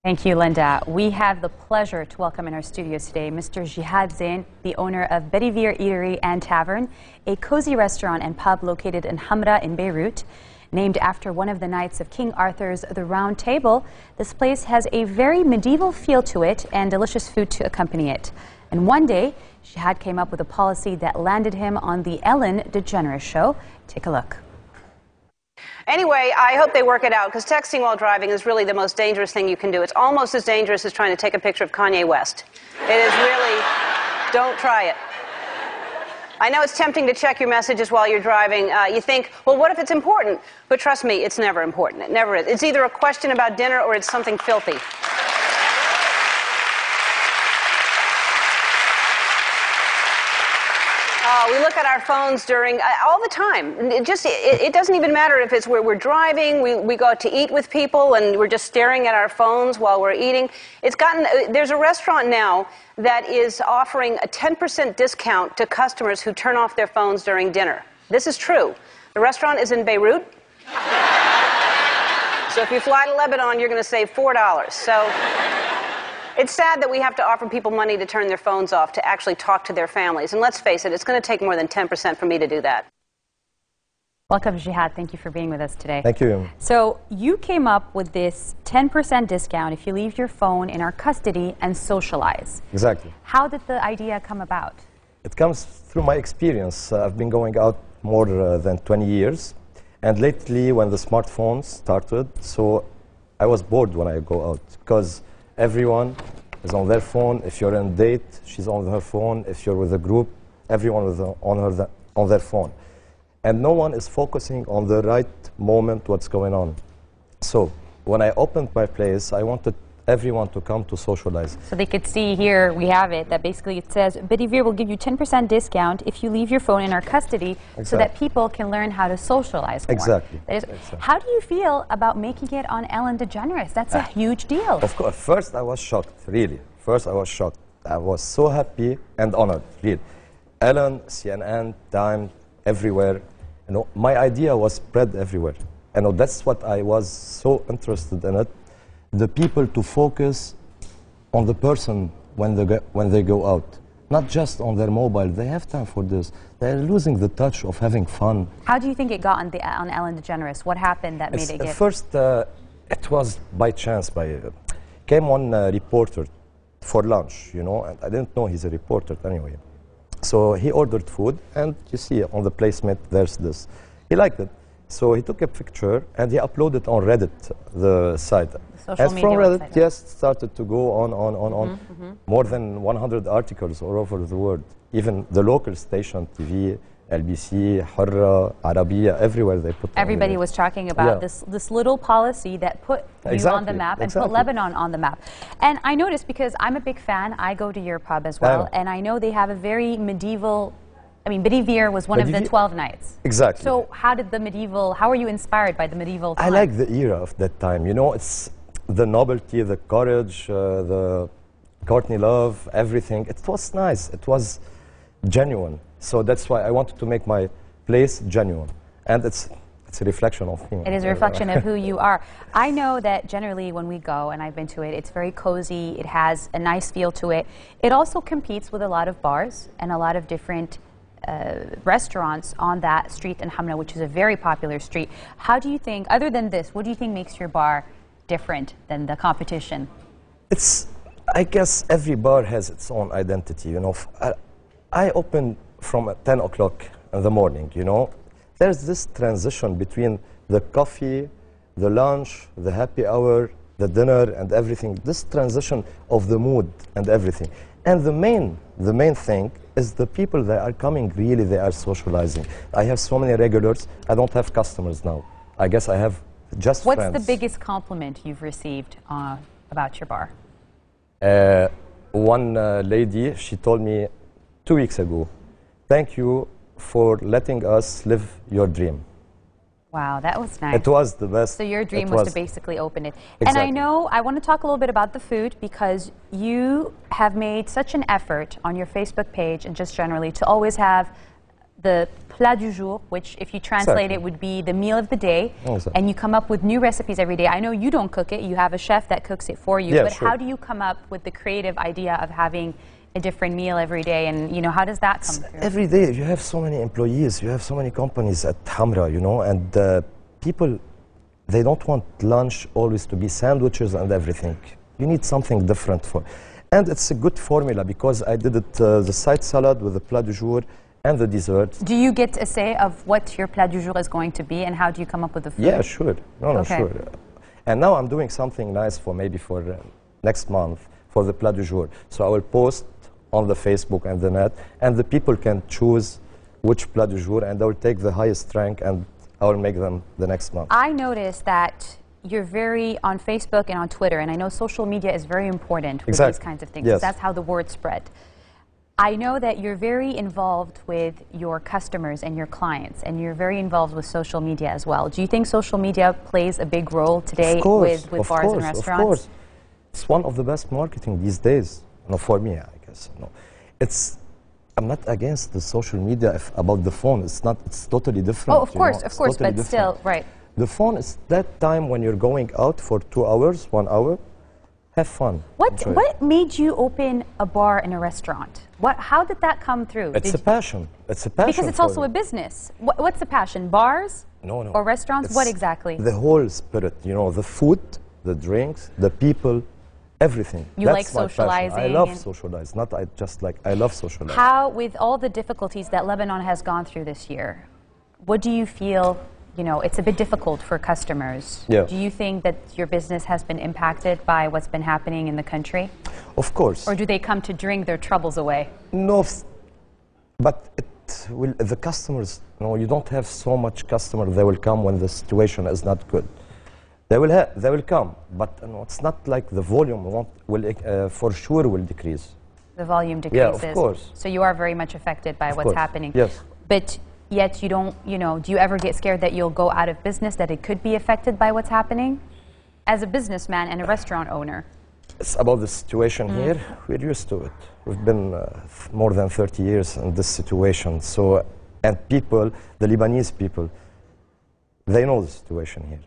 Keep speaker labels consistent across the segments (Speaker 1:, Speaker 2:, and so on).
Speaker 1: Thank you, Linda. We have the pleasure to welcome in our studios today Mr. Jihad Zein, the owner of Bedivere Eatery and Tavern, a cozy restaurant and pub located in Hamra in Beirut. Named after one of the knights of King Arthur's The Round Table, this place has a very medieval feel to it and delicious food to accompany it. And one day, Jihad came up with a policy that landed him on the Ellen DeGeneres show. Take a look.
Speaker 2: Anyway, I hope they work it out, because texting while driving is really the most dangerous thing you can do. It's almost as dangerous as trying to take a picture of Kanye West. It is really, don't try it. I know it's tempting to check your messages while you're driving. You think, well, what if it's important? But trust me, it's never important. It never is. It's either a question about dinner or it's something filthy. We look at our phones during, all the time. It doesn't even matter if it's where we're driving, we go out to eat with people and we're just staring at our phones while we're eating. There's a restaurant now that is offering a 10% discount to customers who turn off their phones during dinner. This is true. The restaurant is in Beirut. So if you fly to Lebanon, you're going to save $4. So it's sad that we have to offer people money to turn their phones off to actually talk to their families. And let's face it, it's going to take more than 10% for me to do that.
Speaker 1: Welcome, Jihad. Thank you for being with us today.
Speaker 3: Thank you.
Speaker 1: So you came up with this 10% discount if you leave your phone in our custody and socialize.
Speaker 3: Exactly.
Speaker 1: How did the idea come about?
Speaker 3: It comes through my experience. I've been going out more than 20 years. And lately, when the smartphones started, so I was bored when I go out, because everyone is on their phone. If you're on a date, she's on her phone. If you're with a group, everyone is on their phone. And no one is focusing on the right moment, what's going on. So when I opened my place, I wanted everyone to come to socialize.
Speaker 1: So they could see here, we have it, that basically it says, Bedivere will give you 10% discount if you leave your phone in our custody,
Speaker 3: exactly,
Speaker 1: so that people can learn how to socialize more.
Speaker 3: Exactly.
Speaker 1: Exactly. How do you feel about making it on Ellen DeGeneres? That's a huge deal.
Speaker 3: Of course. First, I was shocked, really. First, I was shocked. I was so happy and honored, really. Ellen, CNN, Time, everywhere. You know, my idea was spread everywhere. You know, that's what I was so interested in it. The people to focus on the person when they go out, not just on their mobile. They have time for this. They're losing the touch of having fun.
Speaker 1: How do you think it got on Ellen DeGeneres? What happened that made it get?
Speaker 3: First, it was by chance. Came one reporter for lunch, you know, and I didn't know he's a reporter anyway. So he ordered food, and you see on the placemat there's this. He liked it. So he took a picture and he uploaded on Reddit, the site.
Speaker 1: Social
Speaker 3: and
Speaker 1: media
Speaker 3: from Reddit,
Speaker 1: website.
Speaker 3: yes, started to go on. More than 100 articles all over the world. Even the local station, TV, LBC, Hurra, Arabiya, everywhere they put.
Speaker 1: Everybody was talking about this little policy that put you on the map and put Lebanon on the map. And I noticed, because I'm a big fan, I go to your pub as well, and I know they have a very medieval. I mean, Bedivere was one of the 12 knights.
Speaker 3: Exactly.
Speaker 1: So how are you inspired by the medieval time?
Speaker 3: I like the era of that time. You know, it's the novelty, the courage, the Courtney love, everything. It was nice. It was genuine. So that's why I wanted to make my place genuine. And it's a reflection of me.
Speaker 1: It is a reflection of who you are. I know that generally when we go, and I've been to it, it's very cozy. It has a nice feel to it. It also competes with a lot of bars and a lot of different restaurants on that street in Hamra, which is a very popular street. How do you think, other than this, what do you think makes your bar different than the competition?
Speaker 3: I guess every bar has its own identity, you know. I open from 10 o'clock in the morning, you know. There's this transition between the coffee, the lunch, the happy hour, the dinner and everything. This transition of the mood and everything. And the main thing is the people that are coming, really, they are socializing. I have so many regulars. I don't have customers now. I guess I have just friends.
Speaker 1: What's the biggest compliment you've received about your bar?
Speaker 3: One lady, she told me 2 weeks ago, "Thank you for letting us live your dream."
Speaker 1: Wow, that was nice.
Speaker 3: It was the best.
Speaker 1: So your dream was to basically open it.
Speaker 3: Exactly.
Speaker 1: And I know, I want to talk a little bit about the food, because you have made such an effort on your Facebook page and just generally to always have the plat du jour, which if you translate
Speaker 3: Exactly.
Speaker 1: it would be the meal of the day,
Speaker 3: Exactly.
Speaker 1: and you come up with new recipes every day. I know you don't cook it, you have a chef that cooks it for you,
Speaker 3: Yeah,
Speaker 1: but
Speaker 3: sure.
Speaker 1: how do you come up with the creative idea of having a different meal every day, and you know, how does that come through?
Speaker 3: Every day you have so many employees, you have so many companies at Hamra, you know, and people, they don't want lunch always to be sandwiches and everything. You need something different for, and it's a good formula because I did it the side salad with the plat du jour and the dessert.
Speaker 1: Do you get a say of what your plat du jour is going to be, and how do you come up with the food?
Speaker 3: Yeah, sure. No,
Speaker 1: Okay.
Speaker 3: sure. And now I'm doing something nice for maybe for next month for the plat du jour. So I will post on the Facebook and the net, and the people can choose which plat du jour, and I will take the highest rank and I will make them the next month.
Speaker 1: I noticed that you're very on Facebook and on Twitter, and I know social media is very important with these
Speaker 3: Exactly.
Speaker 1: kinds of things.
Speaker 3: Yes.
Speaker 1: That's how the word spread. I know that you're very involved with your customers and your clients, and you're very involved with social media as well. Do you think social media plays a big role today
Speaker 3: Of course,
Speaker 1: with
Speaker 3: of
Speaker 1: bars
Speaker 3: course,
Speaker 1: and restaurants?
Speaker 3: Of course. It's one of the best marketing these days. No, for me, I guess. No. I'm not against the social media about the phone. It's not. It's totally different.
Speaker 1: Oh, of course,
Speaker 3: It's
Speaker 1: of course,
Speaker 3: totally
Speaker 1: but still,
Speaker 3: different.
Speaker 1: right.
Speaker 3: The phone is that time when you're going out for 2 hours, 1 hour. Have fun. Enjoy it.
Speaker 1: What made you open a bar and a restaurant? How did that come through?
Speaker 3: It's a passion. It's a passion.
Speaker 1: Because it's
Speaker 3: for
Speaker 1: also
Speaker 3: me.
Speaker 1: a business. What's the passion? Bars?
Speaker 3: No, no.
Speaker 1: Or restaurants?
Speaker 3: It's
Speaker 1: What exactly?
Speaker 3: The whole spirit, you know, the food, the drinks, the people, everything.
Speaker 1: You
Speaker 3: That's
Speaker 1: like
Speaker 3: my passion.
Speaker 1: socializing
Speaker 3: I love
Speaker 1: and-
Speaker 3: socialize. Not I just like, I love socializing.
Speaker 1: How, with all the difficulties that Lebanon has gone through this year, what do you feel, you know, it's a bit difficult for customers.
Speaker 3: Yeah.
Speaker 1: Do you think that your business has been impacted by what's been happening in the country?
Speaker 3: Of course.
Speaker 1: Or do they come to drink their troubles away?
Speaker 3: No, but it will, the customers, no, you don't have so much customer. They will come when the situation is not good. They will come, but no, it's not like the volume will for sure will decrease.
Speaker 1: The volume
Speaker 3: Yeah,
Speaker 1: decreases.
Speaker 3: of course.
Speaker 1: So you are very much affected by
Speaker 3: Of
Speaker 1: what's
Speaker 3: course.
Speaker 1: happening.
Speaker 3: Yes.
Speaker 1: But yet you don't, you know, do you ever get scared that you'll go out of business, that it could be affected by what's happening? As a businessman and a restaurant owner.
Speaker 3: It's about the situation here. We're used to it. We've been more than 30 years in this situation. So, and people, the Lebanese people, they know the situation here.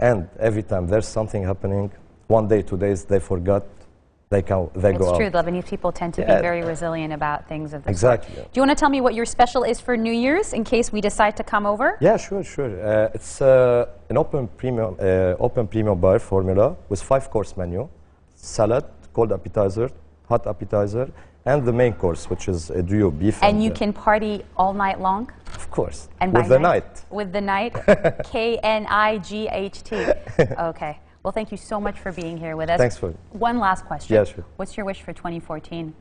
Speaker 3: And every time there's something happening, 1 day, 2 days, they forgot, they go
Speaker 1: It's
Speaker 3: out.
Speaker 1: true. Lebanese people tend to be
Speaker 3: Yeah.
Speaker 1: very resilient about things of this
Speaker 3: Exactly.
Speaker 1: sort. Do you want to tell me what your special is for New Year's in case we decide to come over?
Speaker 3: Yeah, sure. It's an open premium bar formula with 5-course menu, salad, cold appetizer, hot appetizer, and the main course, which is a duo beef.
Speaker 1: And you can party all night long?
Speaker 3: Of course.
Speaker 1: And
Speaker 3: with
Speaker 1: by
Speaker 3: the night.
Speaker 1: With the night? K-N-I-G-H-T. Okay. Well, thank you so much for being here with us.
Speaker 3: Thanks for.
Speaker 1: One last question.
Speaker 3: Yeah, sure.
Speaker 1: What's your wish for 2014?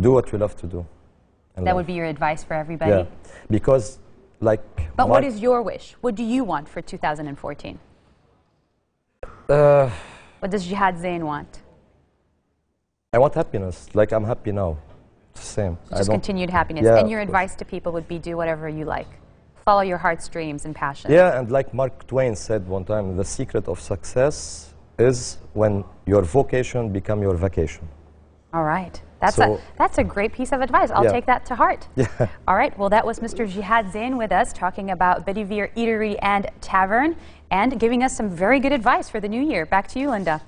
Speaker 3: Do what you love to do.
Speaker 1: That would be your advice for everybody?
Speaker 3: Yeah, because like.
Speaker 1: But what is your wish? What do you want for 2014? What does Jihad Zein want?
Speaker 3: I want happiness. Like I'm happy now. It's the same.
Speaker 1: Just continued happiness.
Speaker 3: Yeah,
Speaker 1: And your
Speaker 3: of course.
Speaker 1: advice to people would be do whatever you like. Follow your heart's dreams and passions.
Speaker 3: Yeah, and like Mark Twain said one time, the secret of success is when your vocation become your vacation.
Speaker 1: All right. That's a great piece of advice. I'll
Speaker 3: Yeah.
Speaker 1: take that to heart.
Speaker 3: Yeah.
Speaker 1: All right. Well, that was Mr. Jihad Zein with us talking about Bedivere Eatery and Tavern and giving us some very good advice for the new year. Back to you, Linda.